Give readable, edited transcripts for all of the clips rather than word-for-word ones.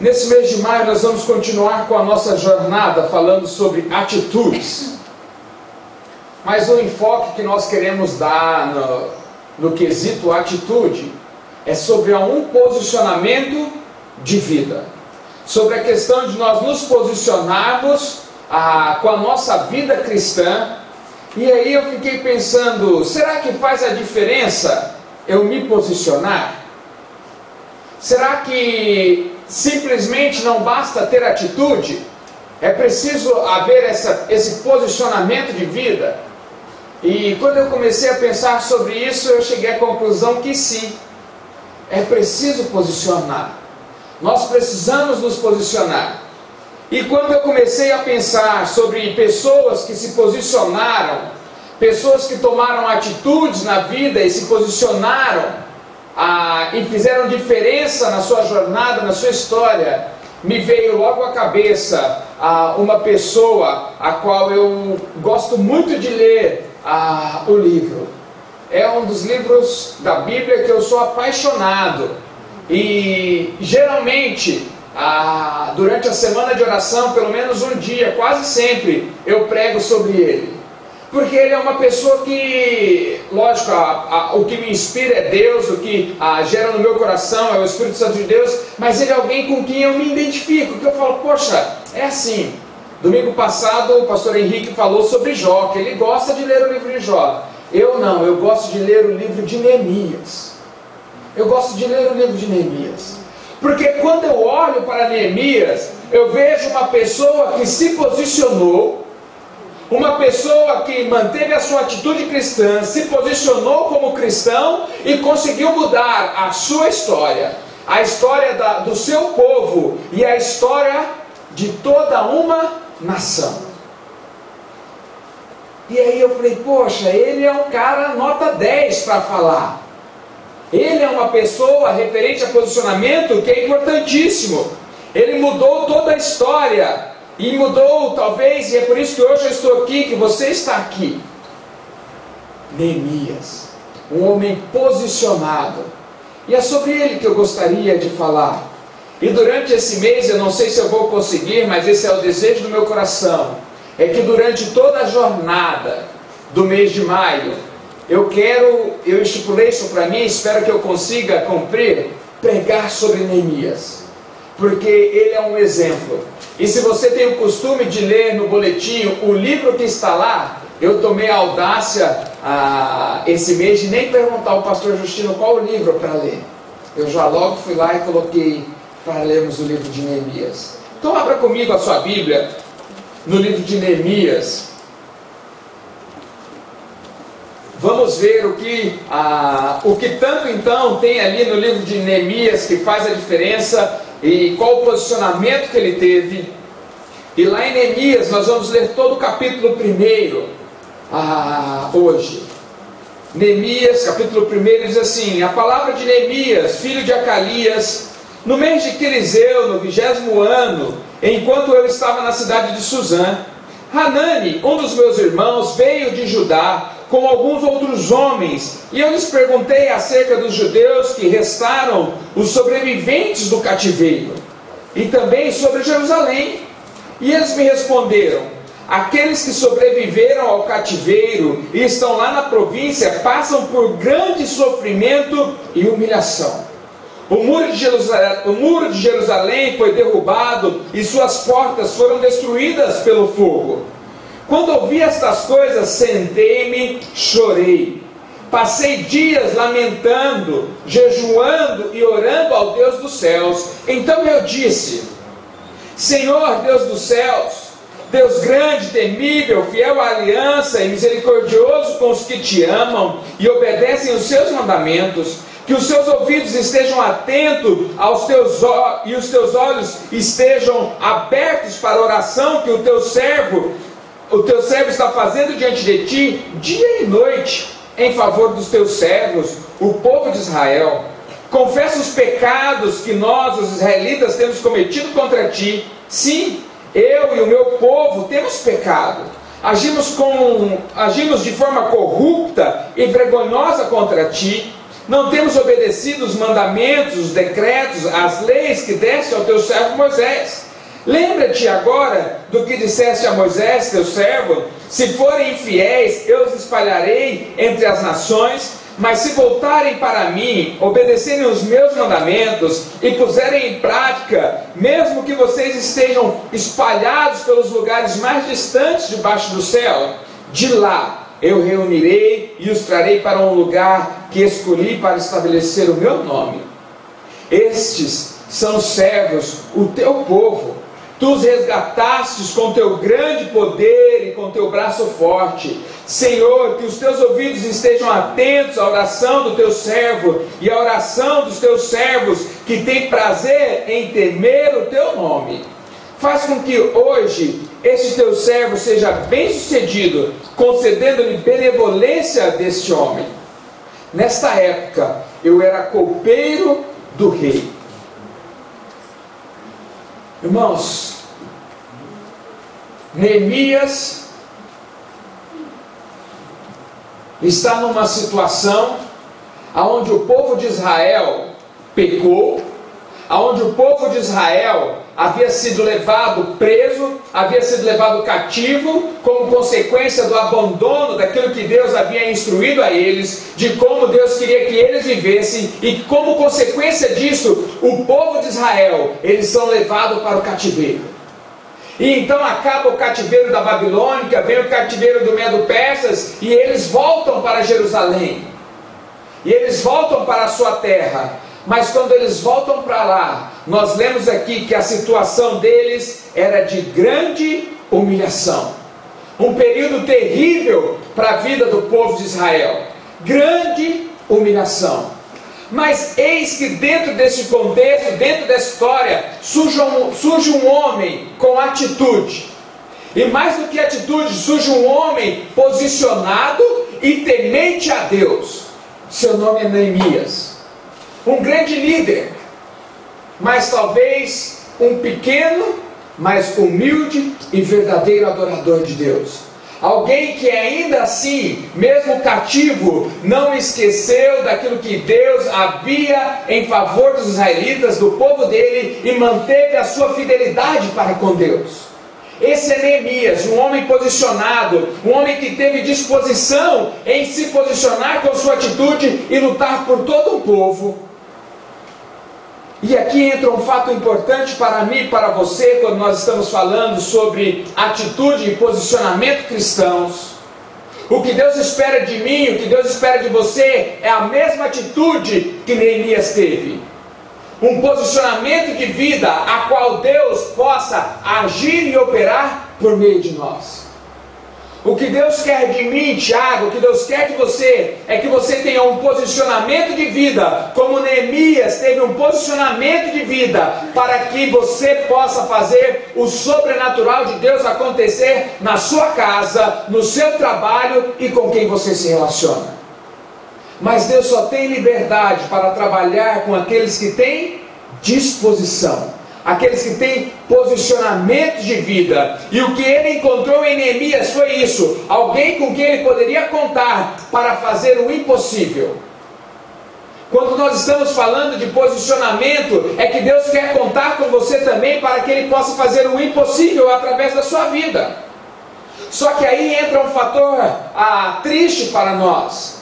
Nesse mês de maio nós vamos continuar com a nossa jornada falando sobre atitudes. Mas o enfoque que nós queremos dar no quesito atitude é sobre um posicionamento de vida. Sobre a questão de nós nos posicionarmos com a nossa vida cristã. E aí eu fiquei pensando, será que faz a diferença eu me posicionar? Será que simplesmente não basta ter atitude? É preciso haver esse posicionamento de vida? E quando eu comecei a pensar sobre isso, eu cheguei à conclusão que sim, é preciso posicionar. Nós precisamos nos posicionar. E quando eu comecei a pensar sobre pessoas que se posicionaram, pessoas que tomaram atitudes na vida e se posicionaram, e fizeram diferença na sua jornada, na sua história, me veio logo à cabeça uma pessoa a qual eu gosto muito de ler o livro. É um dos livros da Bíblia que eu sou apaixonado. E geralmente, durante a semana de oração, pelo menos um dia, quase sempre, eu prego sobre ele. Porque ele é uma pessoa que, lógico, o que me inspira é Deus, o que gera no meu coração é o Espírito Santo de Deus, mas ele é alguém com quem eu me identifico, que eu falo, poxa, é assim. Domingo passado o pastor Henrique falou sobre Jó, que ele gosta de ler o livro de Jó. Eu não, eu gosto de ler o livro de Neemias. Eu gosto de ler o livro de Neemias. Porque quando eu olho para Neemias, eu vejo uma pessoa que se posicionou, uma pessoa que manteve a sua atitude cristã, se posicionou como cristão e conseguiu mudar a sua história, a história do seu povo e a história de toda uma nação. E aí eu falei, poxa, ele é um cara nota 10 para falar. Ele é uma pessoa referente a posicionamento que é importantíssimo. Ele mudou toda a história. E mudou, talvez, e é por isso que hoje eu estou aqui, que você está aqui. Neemias, um homem posicionado. E é sobre ele que eu gostaria de falar. E durante esse mês, eu não sei se eu vou conseguir, mas esse é o desejo do meu coração. É que durante toda a jornada do mês de maio, eu estipulei isso para mim, espero que eu consiga cumprir, pregar sobre Neemias. Porque ele é um exemplo. E se você tem o costume de ler no boletim o livro que está lá, eu tomei a audácia esse mês de nem perguntar ao pastor Justino qual o livro para ler. Eu já logo fui lá e coloquei para lermos o livro de Neemias. Então abra comigo a sua Bíblia no livro de Neemias. Vamos ver o que tanto então tem ali no livro de Neemias que faz a diferença e qual o posicionamento que ele teve. E lá em Neemias nós vamos ler todo o capítulo 1 hoje. Neemias, capítulo 1, diz assim: a palavra de Neemias, filho de Acalias, no mês de Quiriseu, no 20º ano, enquanto eu estava na cidade de Suzã, Hanani, um dos meus irmãos, veio de Judá com alguns outros homens, e eu lhes perguntei acerca dos judeus que restaram, os sobreviventes do cativeiro, e também sobre Jerusalém. E eles me responderam: aqueles que sobreviveram ao cativeiro e estão lá na província passam por grande sofrimento e humilhação. O muro de Jerusalém foi derrubado e suas portas foram destruídas pelo fogo. Quando ouvi estas coisas, sentei-me, chorei. Passei dias lamentando, jejuando e orando ao Deus dos céus. Então eu disse: Senhor Deus dos céus, Deus grande, temível, fiel à aliança e misericordioso com os que te amam e obedecem os seus mandamentos, que os seus ouvidos estejam atentos e os teus olhos estejam abertos para a oração que o teu servo está fazendo diante de ti, dia e noite, em favor dos teus servos, o povo de Israel. Confessa os pecados que nós, os israelitas, temos cometido contra ti. Sim, eu e o meu povo temos pecado. Agimos de forma corrupta e vergonhosa contra ti. não temos obedecido os mandamentos, os decretos, as leis que deste ao teu servo Moisés. Lembra-te agora do que disseste a Moisés, teu servo: se forem infiéis, eu os espalharei entre as nações, mas se voltarem para mim, obedecerem os meus mandamentos e puserem em prática, mesmo que vocês estejam espalhados pelos lugares mais distantes debaixo do céu, de lá eu reunirei e os trarei para um lugar que escolhi para estabelecer o meu nome. Estes são os servos, o teu povo. Tu os resgatastes com teu grande poder e com teu braço forte. Senhor, que os teus ouvidos estejam atentos à oração do teu servo e à oração dos teus servos, que têm prazer em temer o teu nome. Faz com que hoje este teu servo seja bem sucedido, concedendo-lhe benevolência deste homem. Nesta época, eu era copeiro do rei. Irmãos, Neemias está numa situação onde o povo de Israel pecou, onde o povo de Israel havia sido levado preso, havia sido levado cativo, como consequência do abandono daquilo que Deus havia instruído a eles, de como Deus queria que eles vivessem, e como consequência disso, o povo de Israel, eles são levados para o cativeiro. E então acaba o cativeiro da Babilônica, vem o cativeiro do Medo-Persas, e eles voltam para Jerusalém, e eles voltam para a sua terra. Mas quando eles voltam para lá, nós lemos aqui que a situação deles era de grande humilhação. Um período terrível para a vida do povo de Israel. Grande humilhação. Mas eis que dentro desse contexto, dentro dessa história, surge um homem com atitude. E mais do que atitude, surge um homem posicionado e temente a Deus. Seu nome é Neemias. Um grande líder, mas talvez um pequeno, mas humilde e verdadeiro adorador de Deus. Alguém que ainda assim, mesmo cativo, não esqueceu daquilo que Deus havia em favor dos israelitas, do povo dele, e manteve a sua fidelidade para com Deus. Esse é Neemias, um homem posicionado, um homem que teve disposição em se posicionar com sua atitude e lutar por todo o povo. E aqui entra um fato importante para mim e para você, quando nós estamos falando sobre atitude e posicionamento cristãos. O que Deus espera de mim, o que Deus espera de você, é a mesma atitude que Neemias teve. Um posicionamento de vida a qual Deus possa agir e operar por meio de nós. O que Deus quer de mim, Tiago, o que Deus quer de você, é que você tenha um posicionamento de vida, como Neemias teve um posicionamento de vida, para que você possa fazer o sobrenatural de Deus acontecer na sua casa, no seu trabalho e com quem você se relaciona. Mas Deus só tem liberdade para trabalhar com aqueles que têm disposição, aqueles que têm posicionamento de vida. E o que ele encontrou em Neemias foi isso: alguém com quem ele poderia contar para fazer o impossível. Quando nós estamos falando de posicionamento, é que Deus quer contar com você também para que ele possa fazer o impossível através da sua vida. Só que aí entra um fator triste para nós,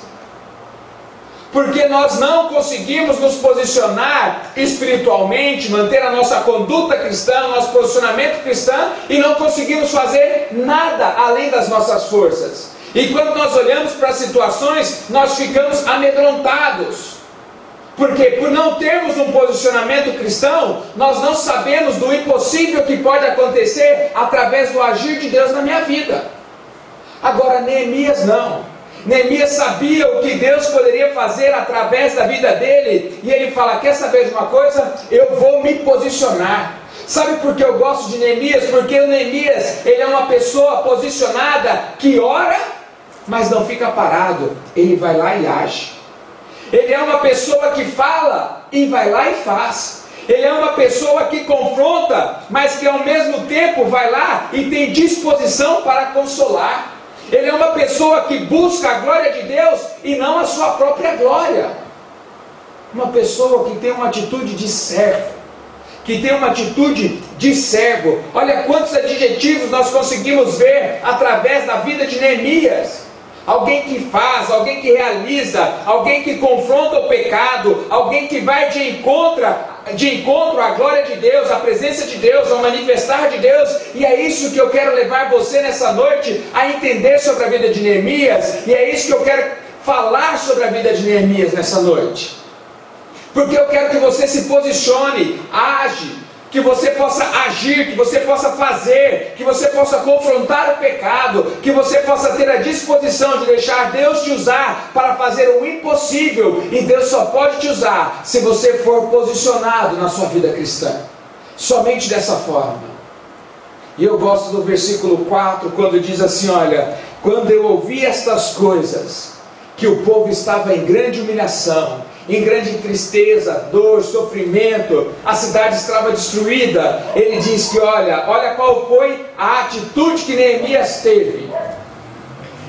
porque nós não conseguimos nos posicionar espiritualmente, manter a nossa conduta cristã, nosso posicionamento cristão, e não conseguimos fazer nada além das nossas forças. E quando nós olhamos para as situações, nós ficamos amedrontados. Porque por não termos um posicionamento cristão, nós não sabemos do impossível que pode acontecer através do agir de Deus na minha vida. Agora Neemias não. Neemias sabia o que Deus poderia fazer através da vida dele, e ele fala: quer saber de uma coisa? Eu vou me posicionar. Sabe por que eu gosto de Neemias? Porque o Neemias, ele é uma pessoa posicionada que ora, mas não fica parado, ele vai lá e age. Ele é uma pessoa que fala e vai lá e faz. Ele é uma pessoa que confronta, mas que ao mesmo tempo vai lá e tem disposição para consolar. Ele é uma pessoa que busca a glória de Deus e não a sua própria glória. Uma pessoa que tem uma atitude de servo, que tem uma atitude de servo. Olha quantos adjetivos nós conseguimos ver através da vida de Neemias. Alguém que faz, alguém que realiza, alguém que confronta o pecado, alguém que vai de encontro à glória de Deus, à presença de Deus, ao manifestar de Deus. E é isso que eu quero levar você nessa noite a entender sobre a vida de Neemias, e é isso que eu quero falar sobre a vida de Neemias nessa noite. Porque eu quero que você se posicione, age, que você possa agir, que você possa fazer, que você possa confrontar o pecado, que você possa ter a disposição de deixar Deus te usar para fazer o impossível. E Deus só pode te usar se você for posicionado na sua vida cristã. Somente dessa forma. E eu gosto do versículo 4, quando diz assim, olha: quando eu ouvi estas coisas, que o povo estava em grande humilhação, em grande tristeza, dor, sofrimento, a cidade estava destruída, ele diz que olha qual foi a atitude que Neemias teve.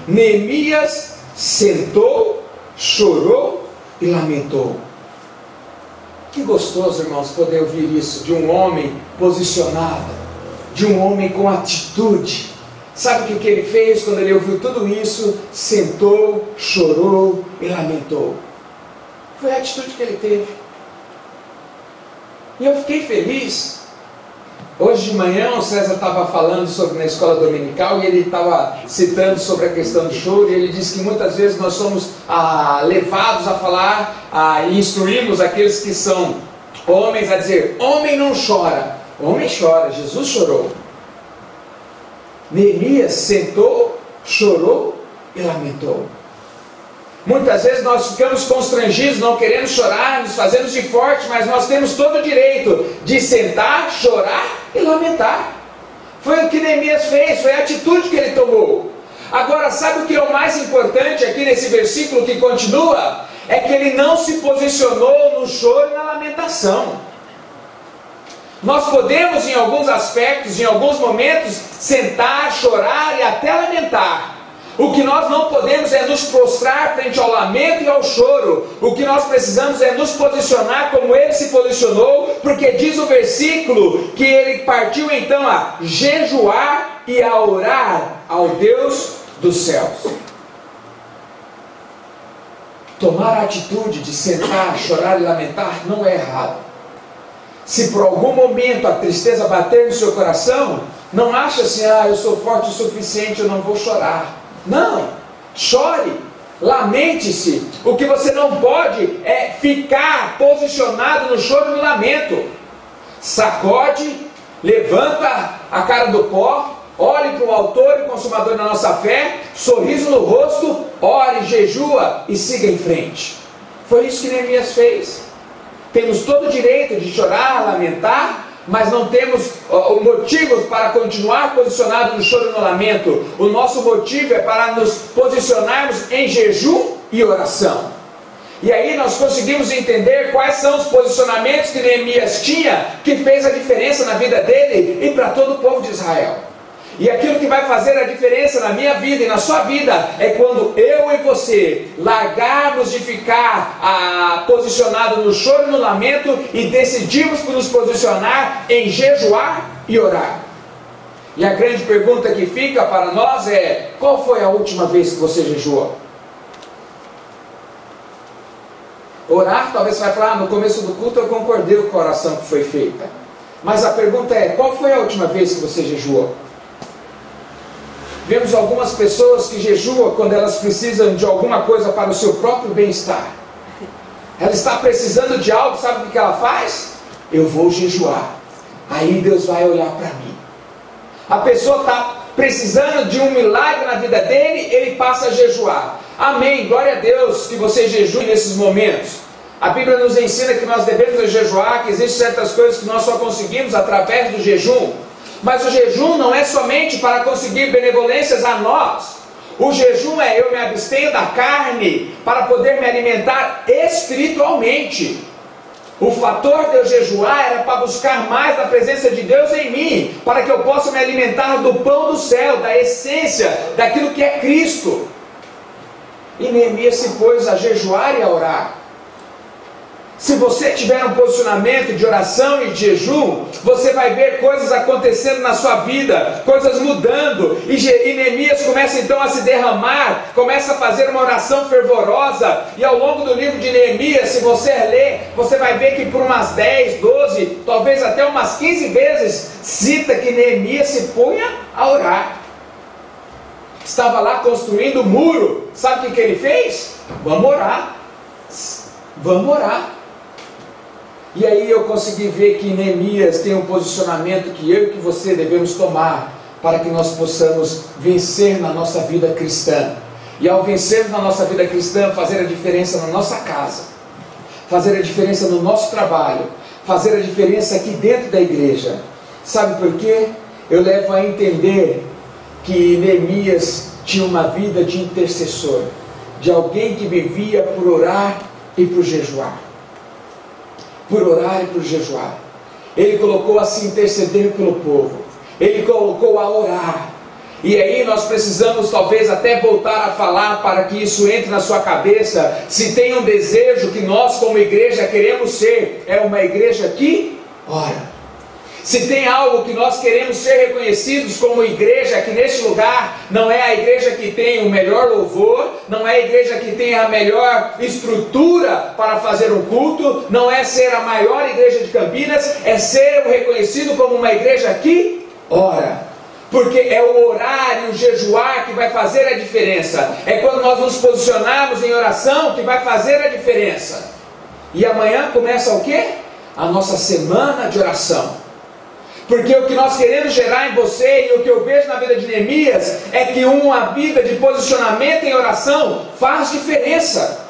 Neemias sentou, chorou e lamentou. Que gostoso, irmãos, poder ouvir isso de um homem posicionado, de um homem com atitude. Sabe o que ele fez quando ele ouviu tudo isso? Sentou, chorou e lamentou. Foi a atitude que ele teve. E eu fiquei feliz. Hoje de manhã o César estava falando sobre na escola dominical, e ele estava citando sobre a questão do choro, e ele disse que muitas vezes nós somos levados a falar, e instruímos aqueles que são homens a dizer: homem não chora. Homem chora, Jesus chorou. Neemias sentou, chorou e lamentou. Muitas vezes nós ficamos constrangidos, não queremos chorar, nos fazemos de forte, mas nós temos todo o direito de sentar, chorar e lamentar. Foi o que Neemias fez, foi a atitude que ele tomou. Agora, sabe o que é o mais importante aqui nesse versículo que continua? É que ele não se posicionou no choro e na lamentação. Nós podemos, em alguns aspectos, em alguns momentos, sentar, chorar e até lamentar. O que nós não podemos é nos prostrar frente ao lamento e ao choro. O que nós precisamos é nos posicionar como ele se posicionou, porque diz o versículo que ele partiu então a jejuar e a orar ao Deus dos céus. Tomar a atitude de sentar, chorar e lamentar não é errado. Se por algum momento a tristeza bater no seu coração, não ache assim: eu sou forte o suficiente, eu não vou chorar. Não, chore, lamente-se. O que você não pode é ficar posicionado no choro e no lamento. Sacode, levanta a cara do pó, olhe para o autor e consumador da nossa fé, sorriso no rosto, ore, jejua e siga em frente. Foi isso que Neemias fez. Temos todo o direito de chorar, lamentar, mas não temos motivos para continuar posicionados no choro e no lamento. O nosso motivo é para nos posicionarmos em jejum e oração. E aí nós conseguimos entender quais são os posicionamentos que Neemias tinha, que fez a diferença na vida dele e para todo o povo de Israel. E aquilo que vai fazer a diferença na minha vida e na sua vida é quando eu e você largarmos de ficar posicionado no choro e no lamento e decidimos por nos posicionar em jejuar e orar. E a grande pergunta que fica para nós é: qual foi a última vez que você jejuou? Orar, talvez você vai falar: no começo do culto eu concordei com a oração que foi feita. Mas a pergunta é: qual foi a última vez que você jejuou? Vemos algumas pessoas que jejuam quando elas precisam de alguma coisa para o seu próprio bem-estar. Ela está precisando de algo, sabe o que ela faz? Eu vou jejuar, aí Deus vai olhar para mim. A pessoa está precisando de um milagre na vida dele, ele passa a jejuar. Amém, glória a Deus que você jejue nesses momentos. A Bíblia nos ensina que nós devemos jejuar, que existem certas coisas que nós só conseguimos através do jejum. Mas o jejum não é somente para conseguir benevolências a nós. O jejum é: eu me abstenho da carne para poder me alimentar espiritualmente. O fator de eu jejuar era para buscar mais da presença de Deus em mim, para que eu possa me alimentar do pão do céu, da essência, daquilo que é Cristo. E Neemias se pôs a jejuar e a orar. Se você tiver um posicionamento de oração e de jejum, você vai ver coisas acontecendo na sua vida, coisas mudando, e Neemias começa então a se derramar, começa a fazer uma oração fervorosa, e ao longo do livro de Neemias, se você ler, você vai ver que por umas 10, 12, talvez até umas 15 vezes, cita que Neemias se punha a orar. Estava lá construindo o muro, sabe o que ele fez? Vamos orar, vamos orar. E aí eu consegui ver que Neemias tem um posicionamento que eu e que você devemos tomar para que nós possamos vencer na nossa vida cristã. E ao vencermos na nossa vida cristã, fazer a diferença na nossa casa, fazer a diferença no nosso trabalho, fazer a diferença aqui dentro da igreja. Sabe por quê? Eu levo a entender que Neemias tinha uma vida de intercessor, de alguém que vivia por orar e por jejuar. Por orar e por jejuar. Ele colocou a se interceder pelo povo. Ele colocou a orar. E aí nós precisamos talvez até voltar a falar para que isso entre na sua cabeça. Se tem um desejo que nós como igreja queremos ser, é uma igreja que ora. Se tem algo que nós queremos ser reconhecidos como igreja aqui neste lugar, não é a igreja que tem o melhor louvor, não é a igreja que tem a melhor estrutura para fazer um culto, não é ser a maior igreja de Campinas, é ser reconhecido como uma igreja que ora. Porque é o orar e o jejuar que vai fazer a diferença. É quando nós nos posicionarmos em oração que vai fazer a diferença. E amanhã começa o quê? A nossa semana de oração. Porque o que nós queremos gerar em você, e o que eu vejo na vida de Neemias, é que uma vida de posicionamento em oração faz diferença.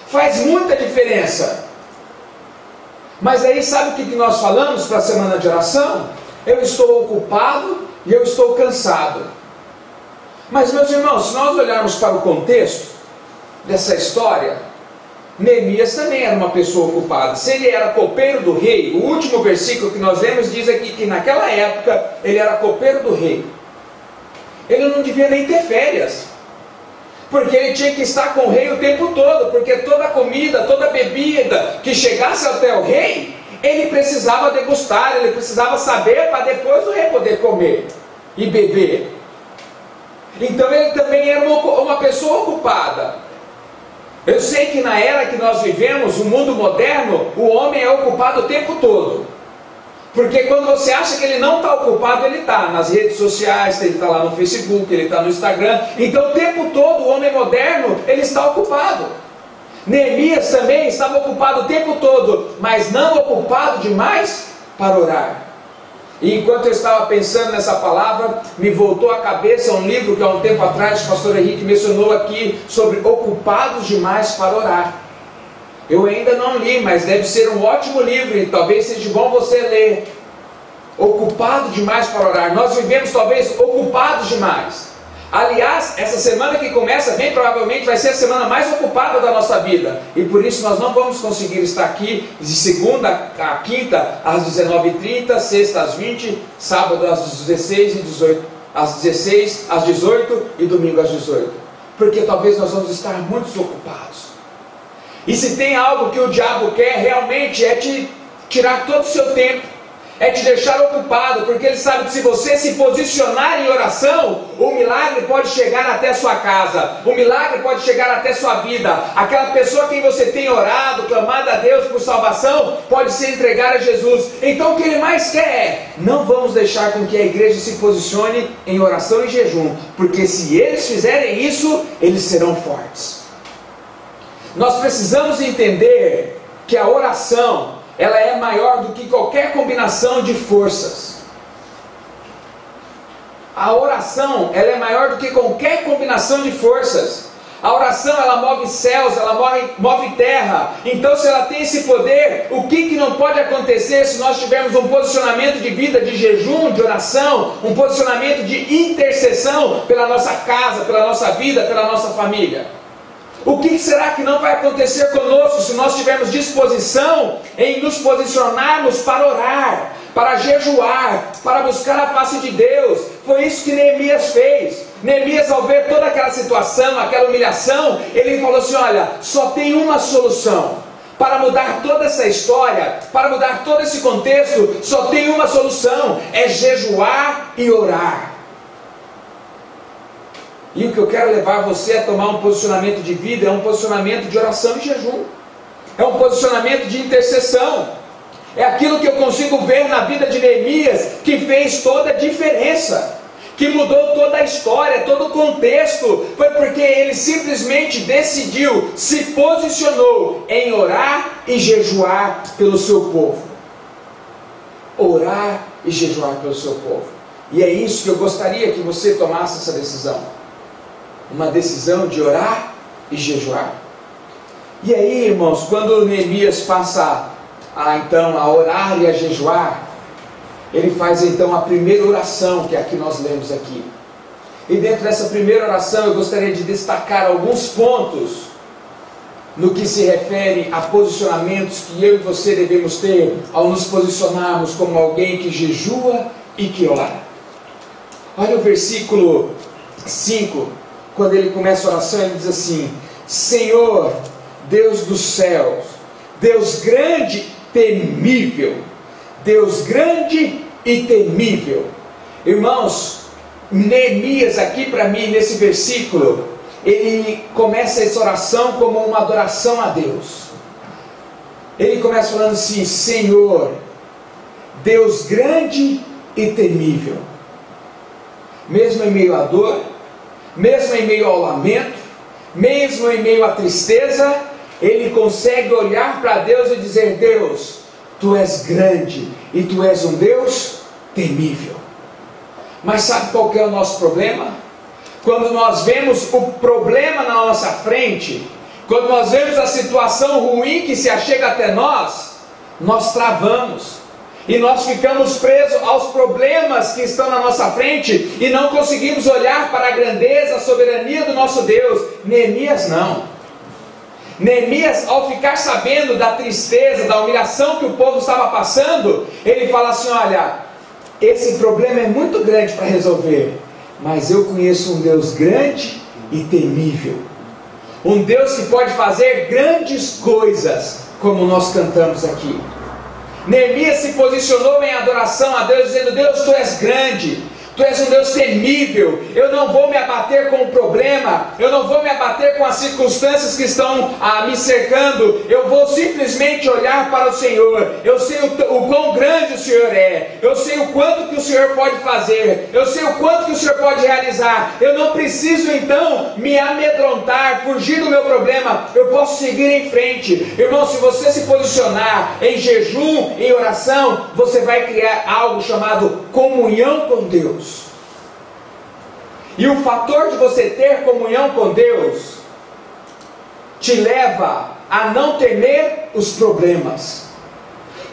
Faz muita diferença. Mas aí sabe o que nós falamos para a semana de oração? Eu estou ocupado e eu estou cansado. Mas meus irmãos, se nós olharmos para o contexto dessa história, Neemias também era uma pessoa ocupada. Se ele era copeiro do rei, o último versículo que nós lemos diz aqui que naquela época ele era copeiro do rei. Ele não devia nem ter férias, porque ele tinha que estar com o rei o tempo todo, porque toda a comida, toda a bebida que chegasse até o rei, ele precisava degustar, ele precisava saber para depois o rei poder comer e beber. Então ele também era uma pessoa ocupada. Eu sei que na era que nós vivemos, o mundo moderno, o homem é ocupado o tempo todo. Porque quando você acha que ele não está ocupado, ele está nas redes sociais, ele está lá no Facebook, ele está no Instagram. Então o tempo todo o homem moderno, ele está ocupado. Neemias também estava ocupado o tempo todo, mas não ocupado demais para orar. E enquanto eu estava pensando nessa palavra, me voltou à cabeça um livro que há um tempo atrás o pastor Henrique mencionou aqui, sobre ocupados demais para orar. Eu ainda não li, mas deve ser um ótimo livro e talvez seja bom você ler. Ocupado demais para orar. Nós vivemos talvez ocupados demais. Aliás, essa semana que começa, bem provavelmente vai ser a semana mais ocupada da nossa vida. E por isso nós não vamos conseguir estar aqui de segunda a quinta às 19h30, sexta às 20, sábado às 16 e 18, às 16, às 18 e domingo às 18. Porque talvez nós vamos estar muito ocupados. E se tem algo que o diabo quer realmente é te tirar todo o seu tempo. É te deixar ocupado, porque ele sabe que se você se posicionar em oração, o milagre pode chegar até a sua casa, o milagre pode chegar até a sua vida. Aquela pessoa a quem você tem orado, clamado a Deus por salvação, pode se entregar a Jesus. Então o que ele mais quer é, não vamos deixar com que a igreja se posicione em oração e jejum, porque se eles fizerem isso, eles serão fortes. Nós precisamos entender que a oração, ela é maior do que qualquer combinação de forças. A oração, ela é maior do que qualquer combinação de forças. A oração, ela move céus, ela move terra. Então, se ela tem esse poder, o que não pode acontecer se nós tivermos um posicionamento de vida, de jejum, de oração, um posicionamento de intercessão pela nossa casa, pela nossa vida, pela nossa família? O que será que não vai acontecer conosco se nós tivermos disposição em nos posicionarmos para orar, para jejuar, para buscar a face de Deus? Foi isso que Neemias fez. Neemias, ao ver toda aquela situação, aquela humilhação, ele falou assim, olha, só tem uma solução. para mudar toda essa história, para mudar todo esse contexto, só tem uma solução: é jejuar e orar. E o que eu quero levar você a tomar um posicionamento de vida é um posicionamento de oração e jejum, é um posicionamento de intercessão. É aquilo que eu consigo ver na vida de Neemias, que fez toda a diferença, que mudou toda a história, todo o contexto. Foi porque ele simplesmente decidiu, se posicionou em orar e jejuar pelo seu povo. Orar e jejuar pelo seu povo. E é isso que eu gostaria que você tomasse essa decisão. Uma decisão de orar e jejuar. E aí, irmãos, quando Neemias passa a orar e a jejuar, ele faz então a primeira oração, que é a que nós lemos aqui. E dentro dessa primeira oração eu gostaria de destacar alguns pontos no que se refere a posicionamentos que eu e você devemos ter ao nos posicionarmos como alguém que jejua e que ora. Olha o versículo 5, quando ele começa a oração, ele diz assim: Senhor, Deus dos céus, Deus grande, temível, Deus grande e temível. Irmãos, Neemias aqui para mim, nesse versículo, ele começa essa oração como uma adoração a Deus. Ele começa falando assim: Senhor, Deus grande e temível. Mesmo em meio à dor, mesmo em meio ao lamento, mesmo em meio à tristeza, ele consegue olhar para Deus e dizer: Deus, Tu és grande e Tu és um Deus temível. Mas sabe qual que é o nosso problema? Quando nós vemos o problema na nossa frente, quando nós vemos a situação ruim que se achega até nós, nós travamos. E nós ficamos presos aos problemas que estão na nossa frente e não conseguimos olhar para a grandeza, a soberania do nosso Deus. Neemias não. Neemias, ao ficar sabendo da tristeza, da humilhação que o povo estava passando, ele fala assim: olha, esse problema é muito grande para resolver, mas eu conheço um Deus grande e temível, um Deus que pode fazer grandes coisas, como nós cantamos aqui. Neemias se posicionou em adoração a Deus, dizendo: Deus, Tu és grande, Tu és um Deus temível, eu não vou me abater com o problema, eu não vou me abater com as circunstâncias que estão me cercando, eu vou simplesmente olhar para o Senhor. Eu sei o quão grande o Senhor é, eu sei o quanto que o Senhor pode fazer, eu sei o quanto que o Senhor pode realizar. Eu não preciso então me amedrontar, fugir do meu problema, eu posso seguir em frente. Irmão, se você se posicionar em jejum, em oração, você vai criar algo chamado comunhão com Deus. E o fator de você ter comunhão com Deus te leva a não temer os problemas,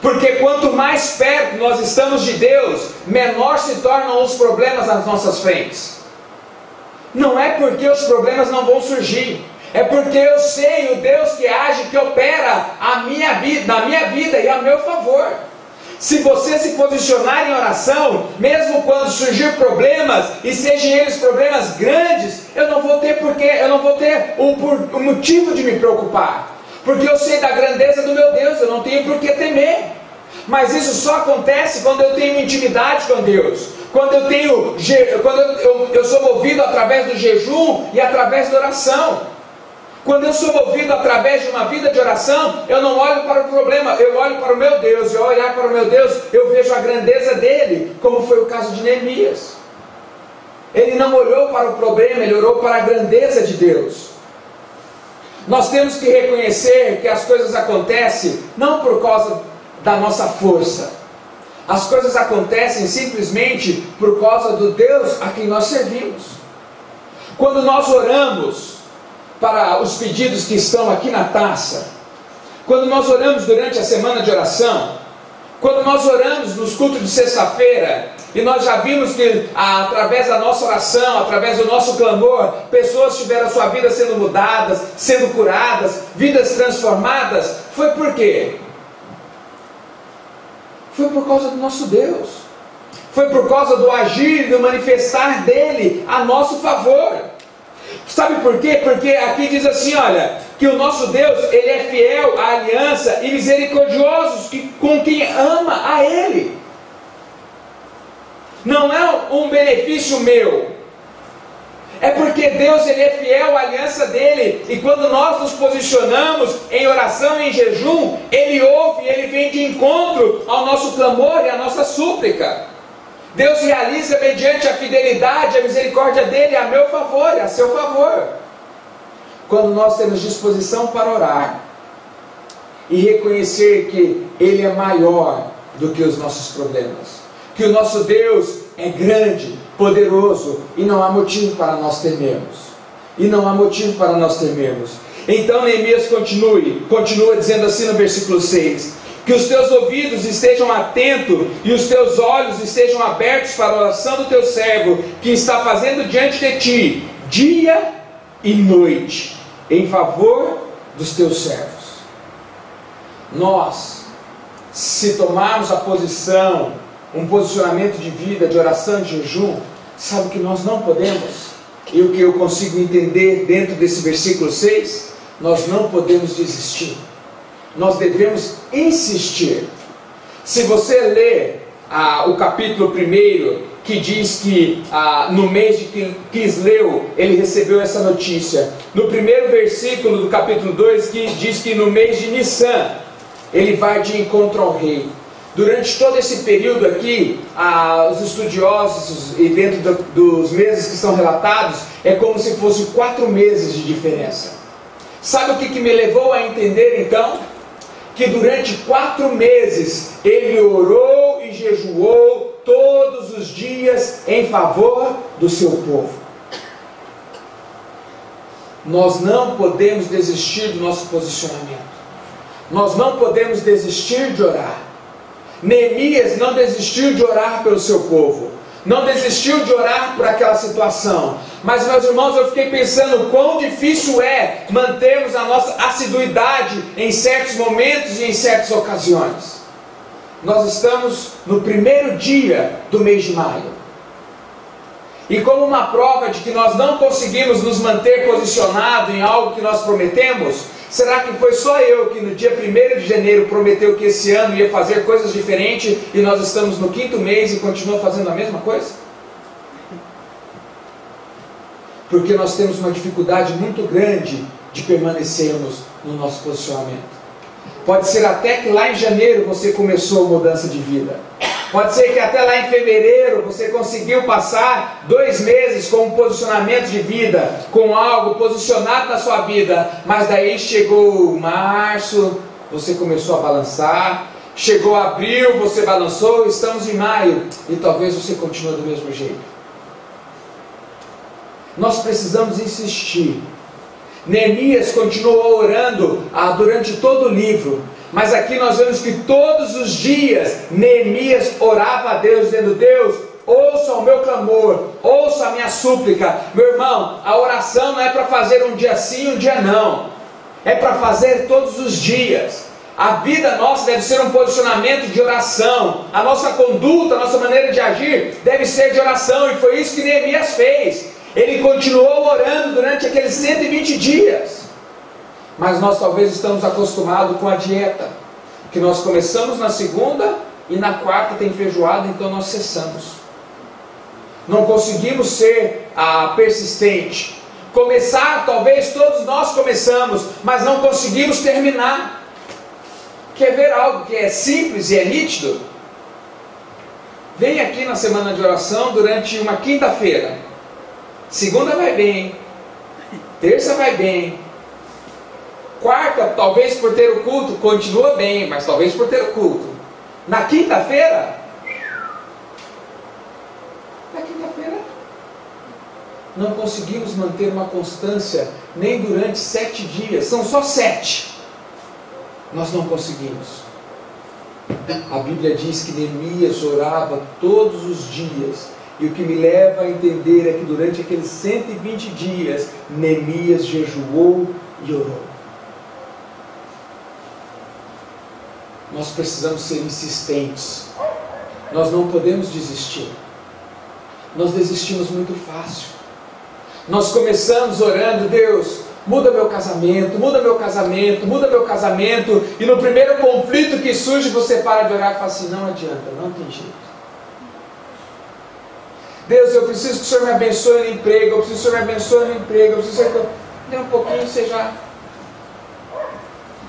porque quanto mais perto nós estamos de Deus, menor se tornam os problemas nas nossas frentes. Não é porque os problemas não vão surgir, é porque eu sei o Deus que age, que opera na minha vida e a meu favor. Se você se posicionar em oração, mesmo quando surgir problemas, e sejam eles problemas grandes, eu não vou ter o motivo de me preocupar, porque eu sei da grandeza do meu Deus, eu não tenho por que temer. Mas isso só acontece quando eu tenho intimidade com Deus, quando eu sou movido através do jejum e através da oração. Quando eu sou movido através de uma vida de oração, eu não olho para o problema, eu olho para o meu Deus. E ao olhar para o meu Deus, eu vejo a grandeza dele, como foi o caso de Neemias. Ele não olhou para o problema, ele olhou para a grandeza de Deus. Nós temos que reconhecer que as coisas acontecem não por causa da nossa força. As coisas acontecem simplesmente por causa do Deus a quem nós servimos. Quando nós oramos para os pedidos que estão aqui na taça, quando nós oramos durante a semana de oração, quando nós oramos nos cultos de sexta-feira, e nós já vimos que através da nossa oração, através do nosso clamor, pessoas tiveram a sua vida sendo mudadas, sendo curadas, vidas transformadas. Foi por quê? Foi por causa do nosso Deus, foi por causa do agir e do manifestar dele a nosso favor. Sabe por quê? Porque aqui diz assim, olha, que o nosso Deus, Ele é fiel à aliança e misericordioso com quem ama a Ele. Não é um benefício meu, é porque Deus, Ele é fiel à aliança dEle, e quando nós nos posicionamos em oração e em jejum, Ele ouve, Ele vem de encontro ao nosso clamor e à nossa súplica. Deus realiza mediante a fidelidade, a misericórdia dEle a meu favor e a seu favor. Quando nós temos disposição para orar e reconhecer que Ele é maior do que os nossos problemas, que o nosso Deus é grande, poderoso, e não há motivo para nós temermos. Então Neemias continua dizendo assim no versículo 6: que os teus ouvidos estejam atentos e os teus olhos estejam abertos para a oração do teu servo, que está fazendo diante de ti, dia e noite, em favor dos teus servos. Nós, se tomarmos a posição, um posicionamento de vida, de oração, de jejum, sabe que nós não podemos, e o que eu consigo entender dentro desse versículo 6, nós não podemos desistir, nós devemos insistir. Se você ler o capítulo 1, que diz que no mês de Quisleu ele recebeu essa notícia, no primeiro versículo do capítulo 2, que diz que no mês de Nissan ele vai de encontro ao rei. Durante todo esse período aqui, os estudiosos, e dentro dos meses que são relatados, é como se fossem 4 meses de diferença. Sabe o que me levou a entender então? Que durante 4 meses ele orou e jejuou todos os dias em favor do seu povo. Nós não podemos desistir do nosso posicionamento. Nós não podemos desistir de orar. Neemias não desistiu de orar pelo seu povo, não desistiu de orar por aquela situação. Mas, meus irmãos, eu fiquei pensando quão difícil é mantermos a nossa assiduidade em certos momentos e em certas ocasiões. Nós estamos no primeiro dia do mês de maio, e como uma prova de que nós não conseguimos nos manter posicionados em algo que nós prometemos, será que foi só eu que no dia 1º de janeiro prometeu que esse ano ia fazer coisas diferentes, e nós estamos no 5º mês e continua fazendo a mesma coisa? Porque nós temos uma dificuldade muito grande de permanecermos no nosso posicionamento. Pode ser até que lá em janeiro você começou a mudança de vida. Pode ser que até lá em fevereiro você conseguiu passar 2 meses com um posicionamento de vida, com algo posicionado na sua vida, mas daí chegou março, você começou a balançar, chegou abril, você balançou, estamos em maio, e talvez você continue do mesmo jeito. Nós precisamos insistir. Neemias continuou orando durante todo o livro, mas aqui nós vemos que todos os dias Neemias orava a Deus, dizendo: Deus, ouça o meu clamor, ouça a minha súplica. Meu irmão, a oração não é para fazer um dia sim, um dia não, é para fazer todos os dias. A vida nossa deve ser um posicionamento de oração, a nossa conduta, a nossa maneira de agir deve ser de oração, e foi isso que Neemias fez. Ele continuou orando durante aqueles 120 dias. Mas nós talvez estamos acostumados com a dieta, que nós começamos na segunda e na quarta tem feijoada, então nós cessamos. Não conseguimos ser persistente. Começar, talvez todos nós começamos, mas não conseguimos terminar. Quer ver algo que é simples e é nítido? Vem aqui na semana de oração durante uma quinta-feira. Segunda vai bem, terça vai bem, quarta, talvez por ter o culto, continua bem, mas talvez por ter o culto. Na quinta-feira, não conseguimos manter uma constância nem durante 7 dias, são só 7. Nós não conseguimos. A Bíblia diz que Neemias orava todos os dias. E o que me leva a entender é que durante aqueles 120 dias, Neemias jejuou e orou. Nós precisamos ser insistentes. Nós não podemos desistir. Nós desistimos muito fácil. Nós começamos orando: Deus, muda meu casamento, muda meu casamento, muda meu casamento. E no primeiro conflito que surge, você para de orar e fala assim: não adianta, não tem jeito. Deus, eu preciso que o Senhor me abençoe no emprego, eu preciso que o Senhor me abençoe no emprego, eu preciso que eu... Dê um pouquinho, você já...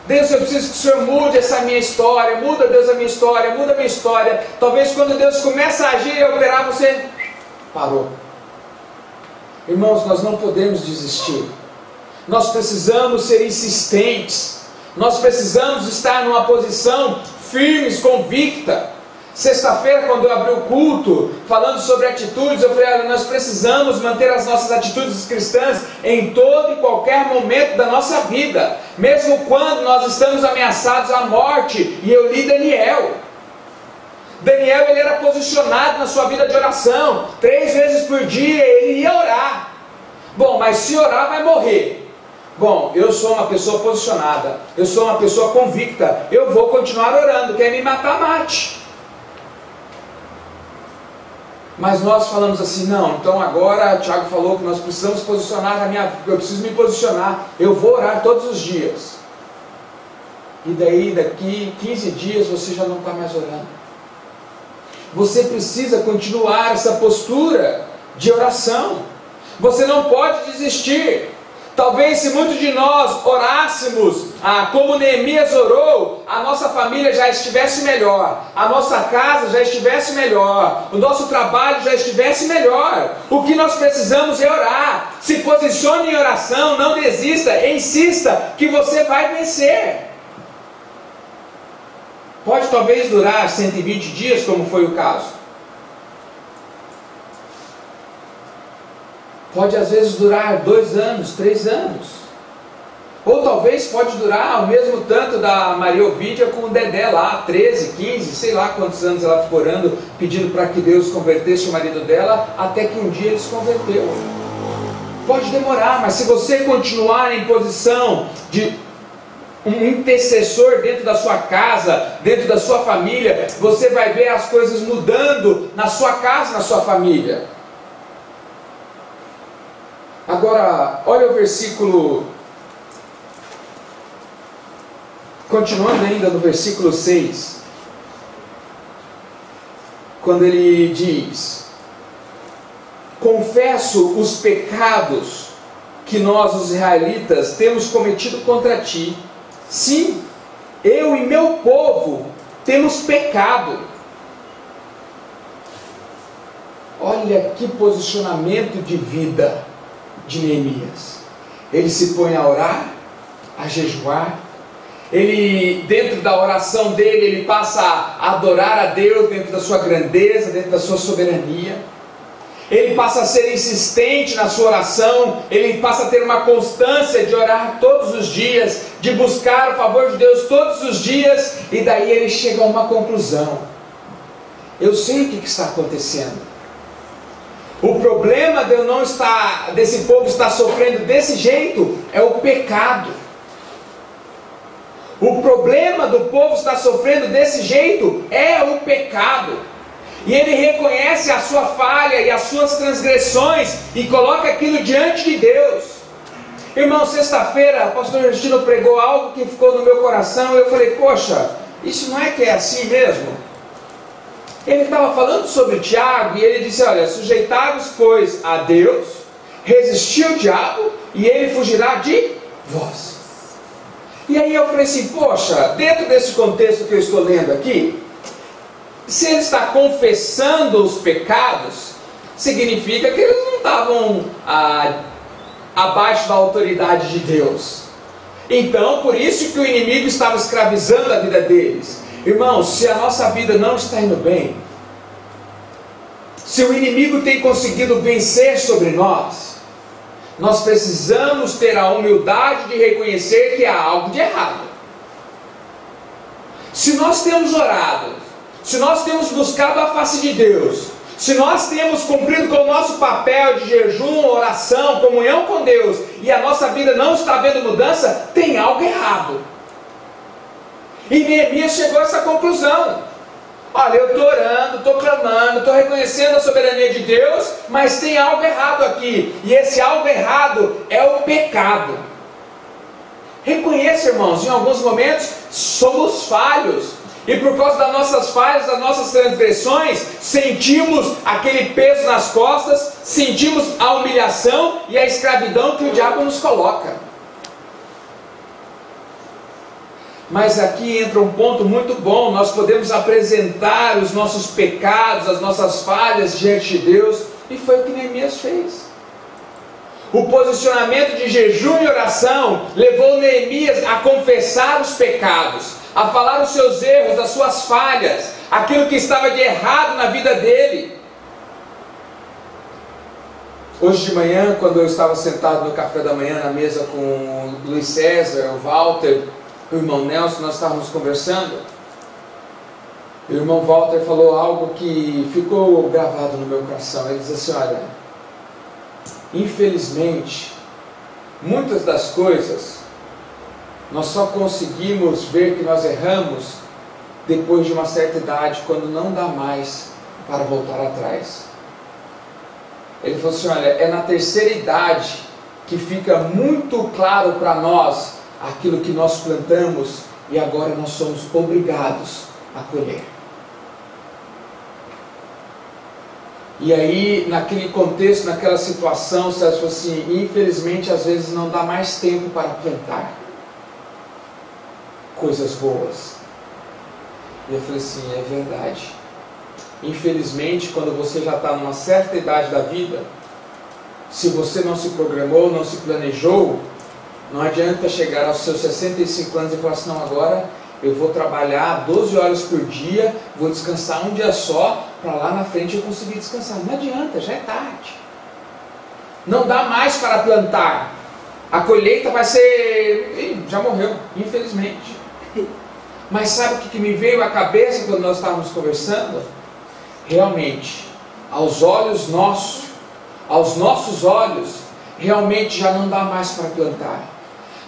Deus, eu preciso que o Senhor mude essa minha história, muda, Deus, a minha história, muda a minha história. Talvez quando Deus começa a agir e a operar, você parou. Irmãos, nós não podemos desistir. Nós precisamos ser insistentes. Nós precisamos estar numa posição firmes, convicta. Sexta-feira, quando eu abri o culto, falando sobre atitudes, eu falei: olha, nós precisamos manter as nossas atitudes cristãs em todo e qualquer momento da nossa vida, mesmo quando nós estamos ameaçados à morte. E eu li Daniel. Daniel, ele era posicionado na sua vida de oração, 3 vezes por dia ele ia orar. Bom, mas se orar vai morrer. Bom, eu sou uma pessoa posicionada, eu sou uma pessoa convicta, eu vou continuar orando, quer me matar, mate. Mas nós falamos assim: não, então agora o Tiago falou que nós precisamos posicionar a minha vida, eu preciso me posicionar, eu vou orar todos os dias. E daí, daqui 15 dias, você já não está mais orando. Você precisa continuar essa postura de oração. Você não pode desistir. Talvez se muitos de nós orássemos como Neemias orou, a nossa família já estivesse melhor, a nossa casa já estivesse melhor, o nosso trabalho já estivesse melhor. O que nós precisamos é orar. Se posicione em oração, não desista, insista que você vai vencer. Pode talvez durar 120 dias, como foi o caso. Pode às vezes durar 2 anos, 3 anos. Ou talvez pode durar o mesmo tanto da Maria Ovídia com o Dedé lá, 13, 15, sei lá quantos anos ela ficou orando, pedindo para que Deus convertesse o marido dela, até que um dia ele se converteu. Pode demorar, mas se você continuar em posição de um intercessor dentro da sua casa, dentro da sua família, você vai ver as coisas mudando na sua casa, na sua família. Agora, olha o versículo, continuando ainda no versículo 6, quando ele diz: confesso os pecados que nós, os israelitas, temos cometido contra ti. Sim, eu e meu povo temos pecado. Olha que posicionamento de vida de Neemias. Ele se põe a orar, a jejuar. Ele, dentro da oração dele, ele passa a adorar a Deus dentro da sua grandeza, dentro da sua soberania. Ele passa a ser insistente na sua oração. Ele passa a ter uma constância de orar todos os dias, de buscar o favor de Deus todos os dias. E daí ele chega a uma conclusão: eu sei o que está acontecendo. O problema de eu não estar, desse povo estar sofrendo desse jeito, é o pecado. O problema do povo estar sofrendo desse jeito é o pecado. E ele reconhece a sua falha e as suas transgressões e coloca aquilo diante de Deus. Irmão, sexta-feira o pastor Justino pregou algo que ficou no meu coração e eu falei: poxa, isso não é que é assim mesmo? Ele estava falando sobre Tiago e ele disse: olha, sujeitai-vos, pois, a Deus, resisti ao diabo e ele fugirá de vós. E aí eu falei assim: poxa, dentro desse contexto que eu estou lendo aqui, se ele está confessando os pecados, significa que eles não estavam abaixo da autoridade de Deus. Então, por isso que o inimigo estava escravizando a vida deles. Irmãos, se a nossa vida não está indo bem, se o inimigo tem conseguido vencer sobre nós, nós precisamos ter a humildade de reconhecer que há algo de errado. Se nós temos orado, se nós temos buscado a face de Deus, se nós temos cumprido com o nosso papel de jejum, oração, comunhão com Deus, e a nossa vida não está vendo mudança, tem algo errado. E Neemias chegou a essa conclusão. Olha, eu estou orando, estou clamando, estou reconhecendo a soberania de Deus, mas tem algo errado aqui, e esse algo errado é o pecado. Reconheça, irmãos, em alguns momentos somos falhos, e por causa das nossas falhas, das nossas transgressões, sentimos aquele peso nas costas, sentimos a humilhação e a escravidão que o diabo nos coloca. Mas aqui entra um ponto muito bom, nós podemos apresentar os nossos pecados, as nossas falhas diante de Deus, e foi o que Neemias fez. O posicionamento de jejum e oração levou Neemias a confessar os pecados, a falar os seus erros, as suas falhas, aquilo que estava de errado na vida dele. Hoje de manhã, quando eu estava sentado no café da manhã na mesa com o Luiz César, o Walter, o irmão Nelson, nós estávamos conversando. O irmão Walter falou algo que ficou gravado no meu coração. Ele diz assim: olha, infelizmente, muitas das coisas nós só conseguimos ver que nós erramos depois de uma certa idade, quando não dá mais para voltar atrás. Ele falou assim: olha, é na terceira idade que fica muito claro para nós aquilo que nós plantamos e agora nós somos obrigados a colher. E aí, naquele contexto, naquela situação, César falou assim: infelizmente, às vezes não dá mais tempo para plantar coisas boas. E eu falei assim: é verdade. Infelizmente, quando você já está numa certa idade da vida, se você não se programou, não se planejou, não adianta chegar aos seus 65 anos e falar assim: não, agora eu vou trabalhar 12 horas por dia, vou descansar um dia só, para lá na frente eu conseguir descansar. Não adianta, já é tarde. Não dá mais para plantar. A colheita vai ser... já morreu, infelizmente. Mas sabe o que me veio à cabeça quando nós estávamos conversando? Realmente, aos olhos nossos, aos nossos olhos, realmente já não dá mais para plantar.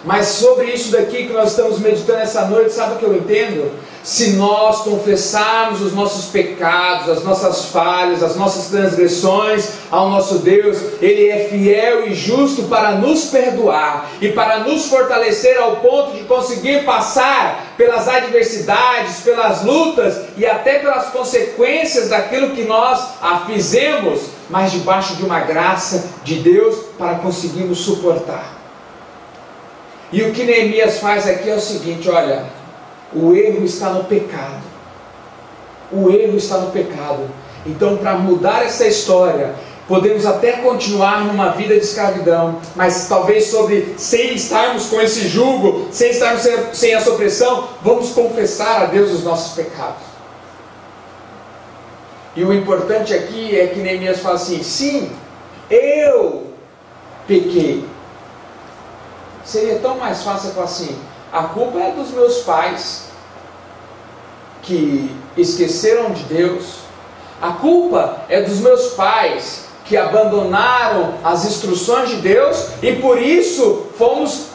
Mas sobre isso daqui que nós estamos meditando essa noite, sabe o que eu entendo? Se nós confessarmos os nossos pecados, as nossas falhas, as nossas transgressões ao nosso Deus, Ele é fiel e justo para nos perdoar e para nos fortalecer ao ponto de conseguir passar pelas adversidades, pelas lutas e até pelas consequências daquilo que nós fizemos, mas debaixo de uma graça de Deus para conseguirmos suportar. E o que Neemias faz aqui é o seguinte: olha, o erro está no pecado. O erro está no pecado. Então, para mudar essa história, podemos até continuar numa vida de escravidão, mas talvez sem estarmos com esse jugo, sem estarmos sem essa opressão, vamos confessar a Deus os nossos pecados. E o importante aqui é que Neemias fala assim: sim, eu pequei. Seria tão mais fácil falar assim: a culpa é dos meus pais, que esqueceram de Deus. A culpa é dos meus pais, que abandonaram as instruções de Deus, e por isso fomos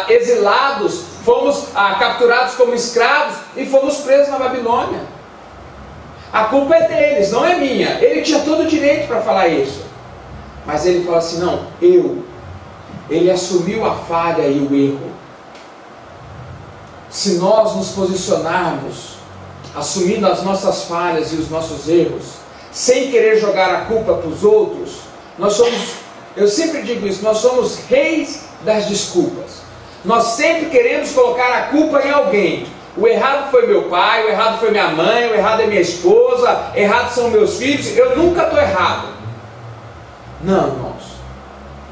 exilados, fomos capturados como escravos, e fomos presos na Babilônia. A culpa é deles, não é minha. Ele tinha todo o direito para falar isso. Mas ele fala assim: não, ele assumiu a falha e o erro. Se nós nos posicionarmos, assumindo as nossas falhas e os nossos erros, sem querer jogar a culpa para os outros, nós somos, eu sempre digo isso, nós somos reis das desculpas. Nós sempre queremos colocar a culpa em alguém. O errado foi meu pai, o errado foi minha mãe, o errado é minha esposa, errado são meus filhos, eu nunca estou errado. Não, irmãos.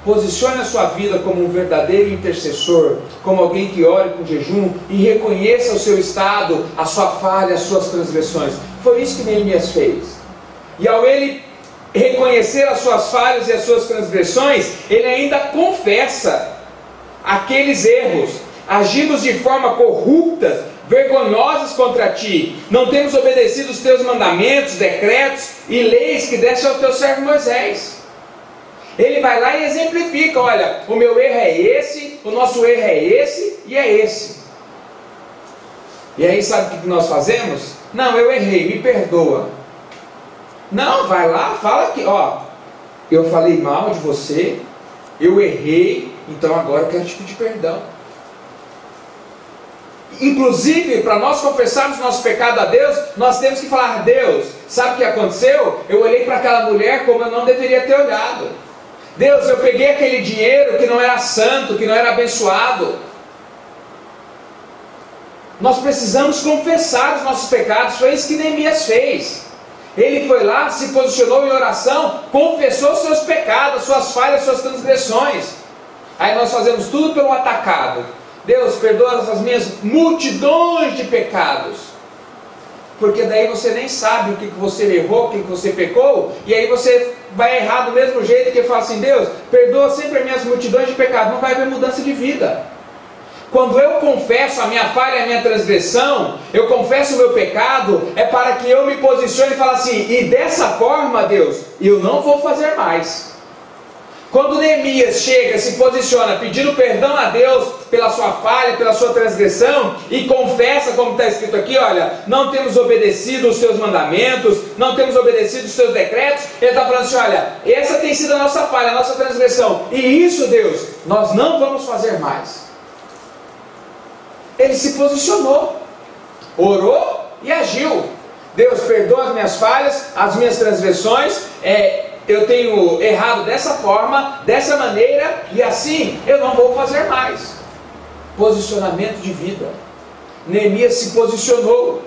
Posicione a sua vida como um verdadeiro intercessor, como alguém que ore com jejum e reconheça o seu estado, a sua falha, as suas transgressões. Foi isso que Neemias fez. E ao ele reconhecer as suas falhas e as suas transgressões, ele ainda confessa aqueles erros. Agimos de forma corrupta, vergonhosas contra ti. Não temos obedecido os teus mandamentos, decretos e leis que deste ao teu servo Moisés. Ele vai lá e exemplifica: olha, o meu erro é esse, o nosso erro é esse e é esse. E aí sabe o que nós fazemos? Não, eu errei, me perdoa. Não, vai lá, fala que, ó, eu falei mal de você, eu errei, então agora eu quero te pedir perdão. Inclusive, para nós confessarmos nosso pecado a Deus, nós temos que falar: Deus, sabe o que aconteceu? Eu olhei para aquela mulher como eu não deveria ter olhado. Deus, eu peguei aquele dinheiro que não era santo, que não era abençoado. Nós precisamos confessar os nossos pecados. Foi isso que Neemias fez. Ele foi lá, se posicionou em oração, confessou seus pecados, suas falhas, suas transgressões. Aí nós fazemos tudo pelo atacado. Deus, perdoa as minhas multidões de pecados. Porque daí você nem sabe o que você errou, o que você pecou, e aí você vai errar do mesmo jeito, que fala assim: Deus, perdoa sempre as minhas multidões de pecados. Não vai haver mudança de vida. Quando eu confesso a minha falha e a minha transgressão, eu confesso o meu pecado, é para que eu me posicione e fale assim: e dessa forma, Deus, eu não vou fazer mais. Quando Neemias chega, se posiciona pedindo perdão a Deus pela sua falha, pela sua transgressão, e confessa, como está escrito aqui, olha, não temos obedecido os seus mandamentos, não temos obedecido os seus decretos, ele está falando assim: olha, essa tem sido a nossa falha, a nossa transgressão, e isso, Deus, nós não vamos fazer mais. Ele se posicionou, orou e agiu. Deus, perdoa as minhas falhas, as minhas transgressões, eu tenho errado dessa forma, dessa maneira, e assim eu não vou fazer mais. Posicionamento de vida. Neemias se posicionou.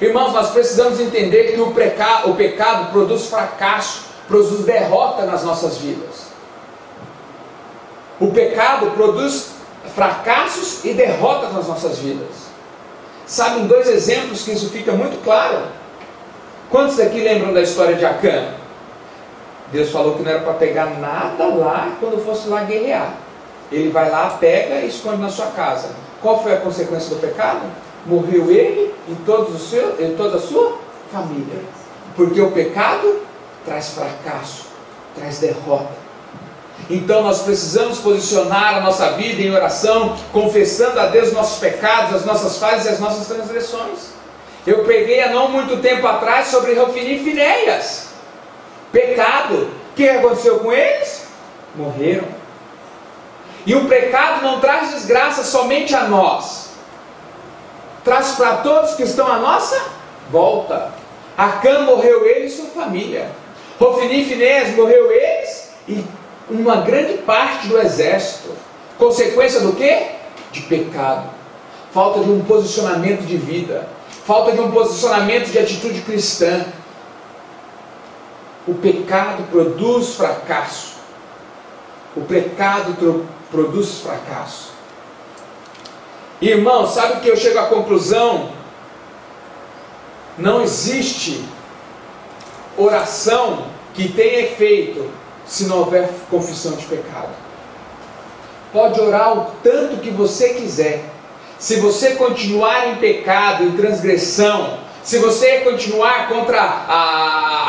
Irmãos, nós precisamos entender que o pecado produz fracasso, produz derrota nas nossas vidas. O pecado produz fracassos e derrotas nas nossas vidas. Sabem dois exemplos que isso fica muito claro? Quantos daqui lembram da história de Acã? Deus falou que não era para pegar nada lá quando fosse lá guerrear. Ele vai lá, pega e esconde na sua casa. Qual foi a consequência do pecado? Morreu ele e toda a sua família. Porque o pecado traz fracasso, traz derrota. Então nós precisamos posicionar a nossa vida em oração, confessando a Deus nossos pecados, as nossas falhas e as nossas transgressões. Eu preguei há não muito tempo atrás sobre Hofni e Finéias. Pecado. O que aconteceu com eles? Morreram. E o pecado não traz desgraça somente a nós, traz para todos que estão à nossa volta. Acã morreu ele e sua família. Hofni e Finéias morreu eles e uma grande parte do exército. Consequência do quê? De pecado. Falta de um posicionamento de vida, falta de um posicionamento de atitude cristã. O pecado produz fracasso. O pecado produz fracasso. Irmão, sabe o que eu chego à conclusão? Não existe oração que tenha efeito se não houver confissão de pecado. Pode orar o tanto que você quiser. Se você continuar em pecado, em transgressão, se você continuar contra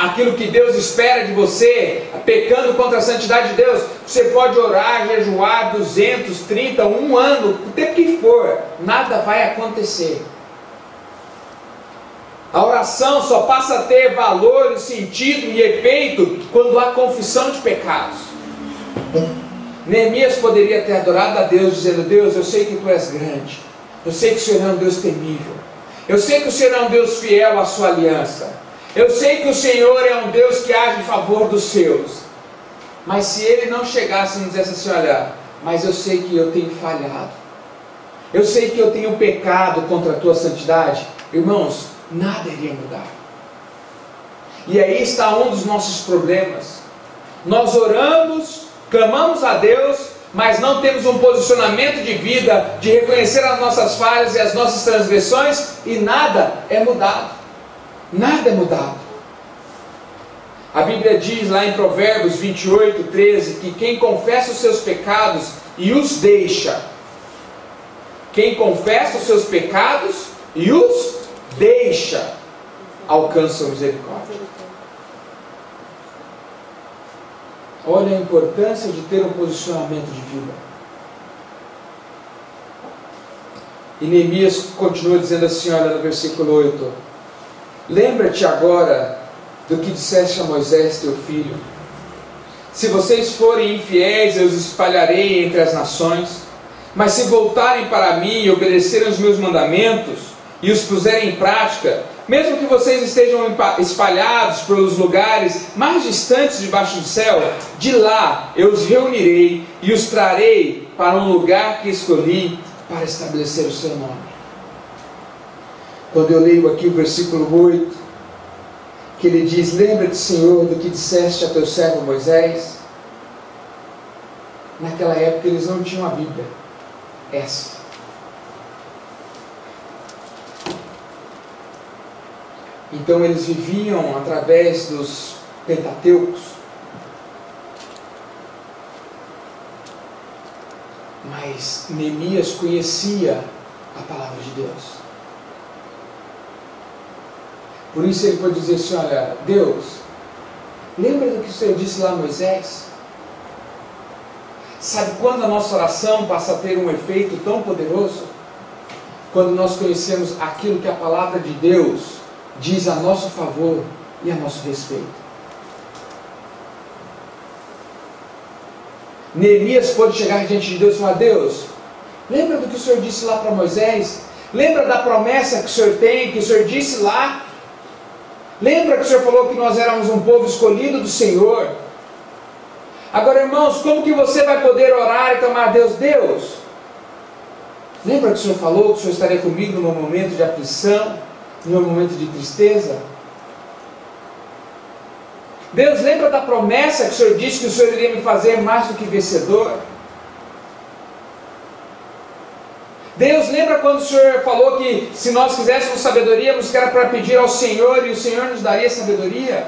aquilo que Deus espera de você, pecando contra a santidade de Deus, você pode orar, jejuar 230, um ano, o tempo que for, nada vai acontecer. A oração só passa a ter valor, sentido e efeito quando há confissão de pecados. Neemias poderia ter adorado a Deus, dizendo: Deus, eu sei que Tu és grande, eu sei que o Senhor é um Deus temível, eu sei que o Senhor é um Deus fiel à sua aliança, eu sei que o Senhor é um Deus que age em favor dos seus. Mas se ele não chegasse e dissesse assim: olha, mas eu sei que eu tenho falhado, eu sei que eu tenho pecado contra a Tua santidade, irmãos, nada iria mudar. E aí está um dos nossos problemas. Nós oramos, clamamos a Deus, mas não temos um posicionamento de vida, de reconhecer as nossas falhas e as nossas transgressões, e nada é mudado. Nada é mudado. A Bíblia diz lá em Provérbios 28, 13, que quem confessa os seus pecados e os deixa, quem confessa os seus pecados e os deixa, alcança a misericórdia. Olha a importância de ter um posicionamento de vida. E Neemias continua dizendo assim, olha no versículo 8: lembra-te agora do que disseste a Moisés, teu filho. Se vocês forem infiéis, eu os espalharei entre as nações. Mas se voltarem para mim e obedecerem os meus mandamentos e os puserem em prática, mesmo que vocês estejam espalhados pelos lugares mais distantes debaixo do céu, de lá eu os reunirei e os trarei para um lugar que escolhi para estabelecer o seu nome. Quando eu leio aqui o versículo 8, que ele diz: lembra-te, Senhor, do que disseste a teu servo Moisés. Naquela época eles não tinham a Bíblia essa. Então eles viviam através dos Pentateucos. Mas Neemias conhecia a palavra de Deus. Por isso ele pode dizer assim: olha, Deus, lembra do que o Senhor disse lá a Moisés? Sabe quando a nossa oração passa a ter um efeito tão poderoso? Quando nós conhecemos aquilo que a palavra de Deus diz a nosso favor e a nosso respeito. Neemias pode chegar diante de Deus e falar: Deus, lembra do que o Senhor disse lá para Moisés? Lembra da promessa que o Senhor tem, que o Senhor disse lá? Lembra que o Senhor falou que nós éramos um povo escolhido do Senhor? Agora, irmãos, como que você vai poder orar e clamar a Deus? Deus, lembra que o Senhor falou que o Senhor estaria comigo no meu momento de aflição, no meu momento de tristeza? Deus, lembra da promessa que o Senhor disse que o Senhor iria me fazer mais do que vencedor? Deus, lembra quando o Senhor falou que se nós quiséssemos sabedoria, que era para pedir ao Senhor e o Senhor nos daria sabedoria?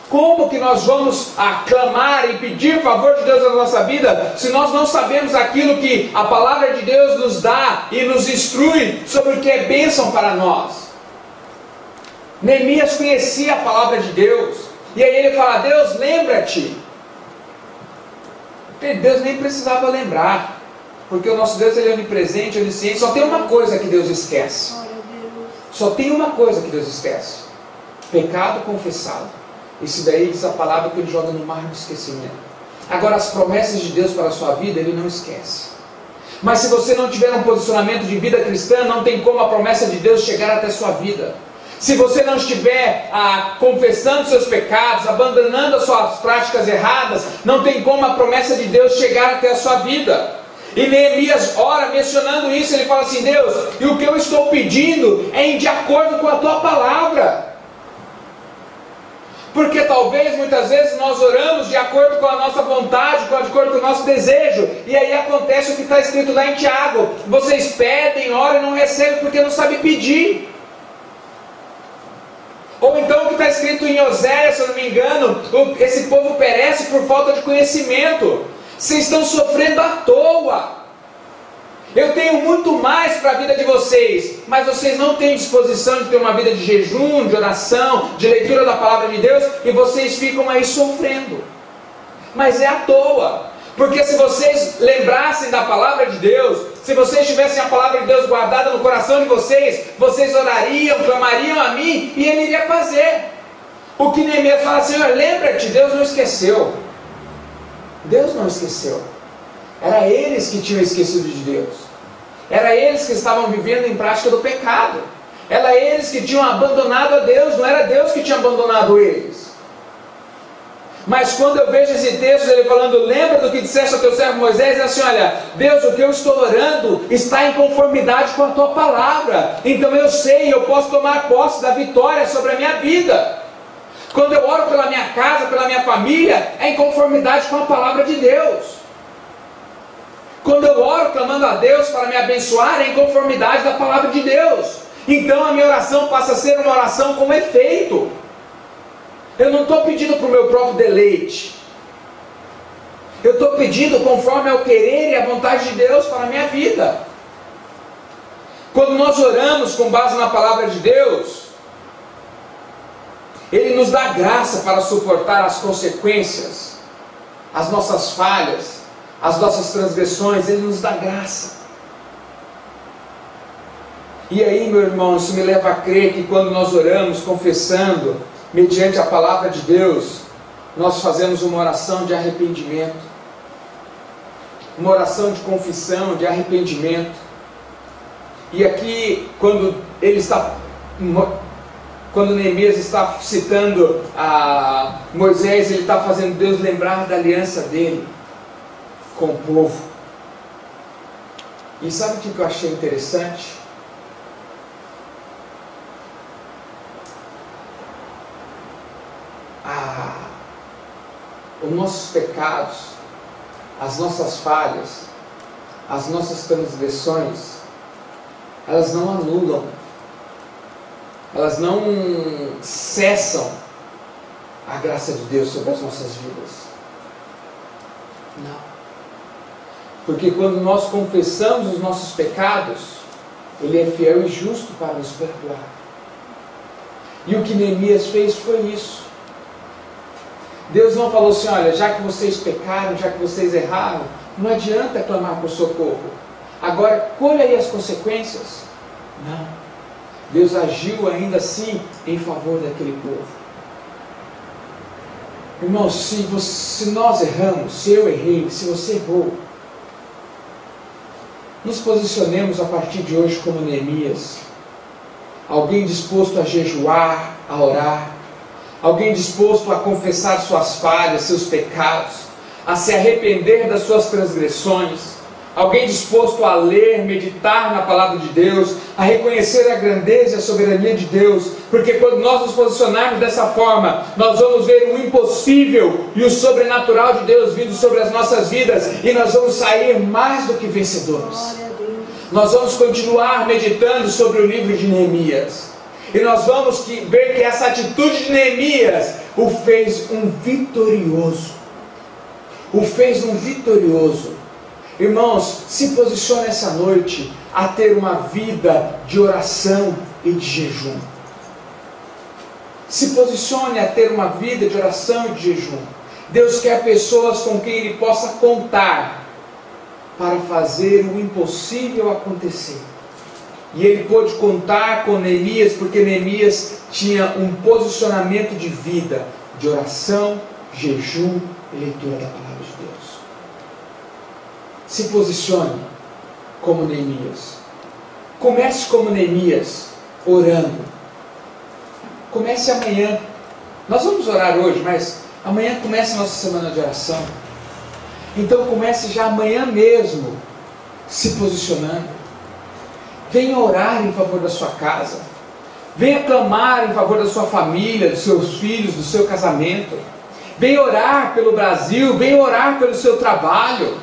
Como que nós vamos clamar e pedir favor de Deus na nossa vida, se nós não sabemos aquilo que a palavra de Deus nos dá e nos instrui sobre o que é bênção para nós? Neemias conhecia a palavra de Deus, e aí ele fala: Deus, lembra-te. Deus nem precisava lembrar, porque o nosso Deus, ele é onipresente, onisciente. Só tem uma coisa que Deus esquece. Só tem uma coisa que Deus esquece: pecado confessado. Isso daí diz a palavra que ele joga no mar do esquecimento. Agora, as promessas de Deus para a sua vida, ele não esquece. Mas se você não tiver um posicionamento de vida cristã, não tem como a promessa de Deus chegar até a sua vida. Se você não estiver confessando seus pecados, abandonando as suas práticas erradas, não tem como a promessa de Deus chegar até a sua vida. E Neemias ora mencionando isso, ele fala assim: Deus, e o que eu estou pedindo é de acordo com a tua palavra. Porque talvez, muitas vezes, nós oramos de acordo com a nossa vontade, de acordo com o nosso desejo, e aí acontece o que está escrito lá em Tiago: vocês pedem, oram e não recebem porque não sabem pedir. Ou então o que está escrito em Oséias, se eu não me engano, esse povo perece por falta de conhecimento. Vocês estão sofrendo à toa. Eu tenho muito mais para a vida de vocês, mas vocês não têm disposição de ter uma vida de jejum, de oração, de leitura da palavra de Deus, e vocês ficam aí sofrendo. Mas é à toa, porque se vocês lembrassem da palavra de Deus, se vocês tivessem a palavra de Deus guardada no coração de vocês, vocês orariam, clamariam a mim, e Ele iria fazer. O que Neemias fala: Senhor, lembra-te, Deus não esqueceu. Deus não esqueceu. Era eles que tinham esquecido de Deus. Era eles que estavam vivendo em prática do pecado. Era eles que tinham abandonado a Deus. Não era Deus que tinha abandonado eles. Mas quando eu vejo esse texto, ele falando: lembra do que disseste ao teu servo Moisés? É assim: olha, Deus, o que eu estou orando está em conformidade com a tua palavra. Então eu sei, eu posso tomar posse da vitória sobre a minha vida. Quando eu oro pela minha casa, pela minha família, é em conformidade com a palavra de Deus. Quando eu oro clamando a Deus para me abençoar, é em conformidade da palavra de Deus. Então a minha oração passa a ser uma oração com efeito. Eu não estou pedindo para o meu próprio deleite. Eu estou pedindo conforme ao querer e a vontade de Deus para a minha vida. Quando nós oramos com base na palavra de Deus, Ele nos dá graça para suportar as consequências, as nossas falhas, as nossas transgressões. Ele nos dá graça. E aí, meu irmão, isso me leva a crer que quando nós oramos, confessando, mediante a palavra de Deus, nós fazemos uma oração de arrependimento, uma oração de confissão, de arrependimento. E aqui, quando Neemias está citando a Moisés, ele está fazendo Deus lembrar da aliança dele com o povo. E sabe o que eu achei interessante? Os nossos pecados, as nossas falhas, as nossas transgressões, elas não anulam, elas não cessam a graça de Deus sobre as nossas vidas. Não. Porque quando nós confessamos os nossos pecados, Ele é fiel e justo para nos perdoar. E o que Neemias fez foi isso. Deus não falou assim: olha, já que vocês pecaram, já que vocês erraram, não adianta clamar por socorro. Agora, colhe aí as consequências. Não. Deus agiu ainda assim em favor daquele povo. Irmãos, se nós erramos, se eu errei, se você errou, nos posicionemos a partir de hoje como Neemias. Alguém disposto a jejuar, a orar. Alguém disposto a confessar suas falhas, seus pecados, a se arrepender das suas transgressões. Alguém disposto a ler, meditar na palavra de Deus, a reconhecer a grandeza e a soberania de Deus, porque quando nós nos posicionarmos dessa forma, nós vamos ver o impossível e o sobrenatural de Deus vindo sobre as nossas vidas, e nós vamos sair mais do que vencedores. Nós vamos continuar meditando sobre o livro de Neemias, e nós vamos ver que essa atitude de Neemias o fez um vitorioso. O fez um vitorioso. Irmãos, se posicione essa noite a ter uma vida de oração e de jejum. Se posicione a ter uma vida de oração e de jejum. Deus quer pessoas com quem Ele possa contar para fazer o impossível acontecer. E Ele pôde contar com Neemias, porque Neemias tinha um posicionamento de vida, de oração, jejum e leitura da palavra de Deus. Se posicione como Neemias. Comece como Neemias, orando. Comece amanhã. Nós vamos orar hoje, mas amanhã começa a nossa semana de oração. Então comece já amanhã mesmo, se posicionando. Venha orar em favor da sua casa. Venha clamar em favor da sua família, dos seus filhos, do seu casamento. Venha orar pelo Brasil, venha orar pelo seu trabalho.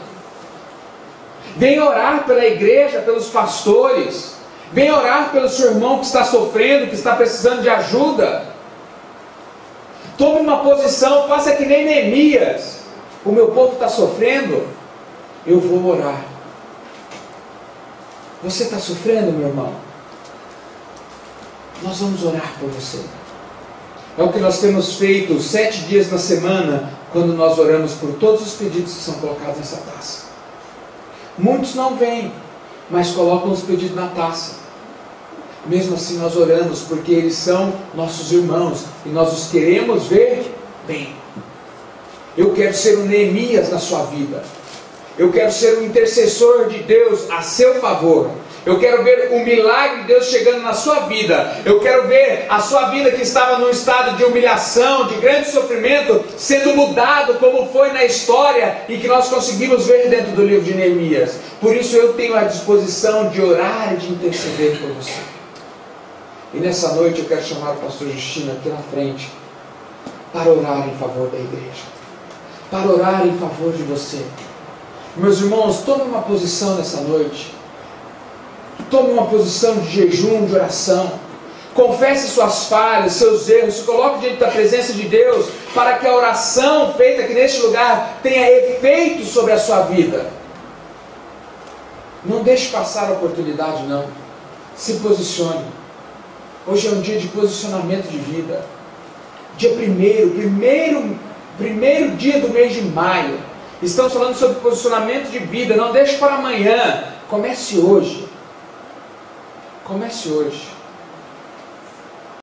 Venha orar pela igreja, pelos pastores. Venha orar pelo seu irmão que está sofrendo, que está precisando de ajuda. Tome uma posição, faça que nem Neemias. O meu povo está sofrendo, eu vou orar. Você está sofrendo, meu irmão? Nós vamos orar por você. É o que nós temos feito 7 dias na semana, quando nós oramos por todos os pedidos que são colocados nessa taça. Muitos não vêm, mas colocam os pedidos na taça. Mesmo assim nós oramos, porque eles são nossos irmãos, e nós os queremos ver bem. Eu quero ser um Neemias na sua vida. Eu quero ser um intercessor de Deus a seu favor. Eu quero ver o milagre de Deus chegando na sua vida. Eu quero ver a sua vida que estava num estado de humilhação, de grande sofrimento, sendo mudado como foi na história e que nós conseguimos ver dentro do livro de Neemias. Por isso eu tenho a disposição de orar e de interceder por você. E nessa noite eu quero chamar o pastor Justino aqui na frente para orar em favor da igreja, para orar em favor de você. Meus irmãos, tome uma posição nessa noite. Tome uma posição de jejum, de oração. Confesse suas falhas, seus erros. Se coloque diante da presença de Deus, para que a oração feita aqui neste lugar tenha efeito sobre a sua vida. Não deixe passar a oportunidade, não. Se posicione. Hoje é um dia de posicionamento de vida. Dia primeiro dia do mês de maio. Estamos falando sobre posicionamento de vida. Não deixe para amanhã. Comece hoje. Comece hoje.